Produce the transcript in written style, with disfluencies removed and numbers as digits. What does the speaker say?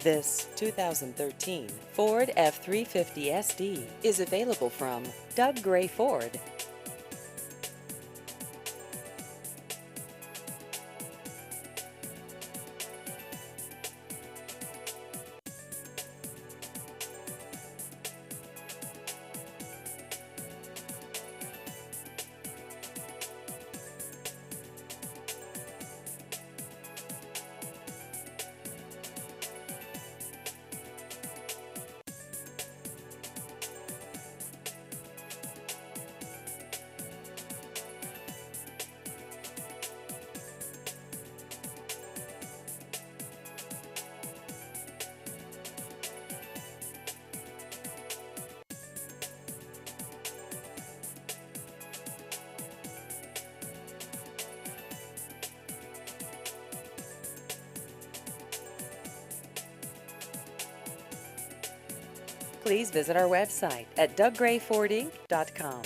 This 2013 Ford F-350 SD is available from Doug Gray Ford. Please visit our website at douggrayfordinc.com.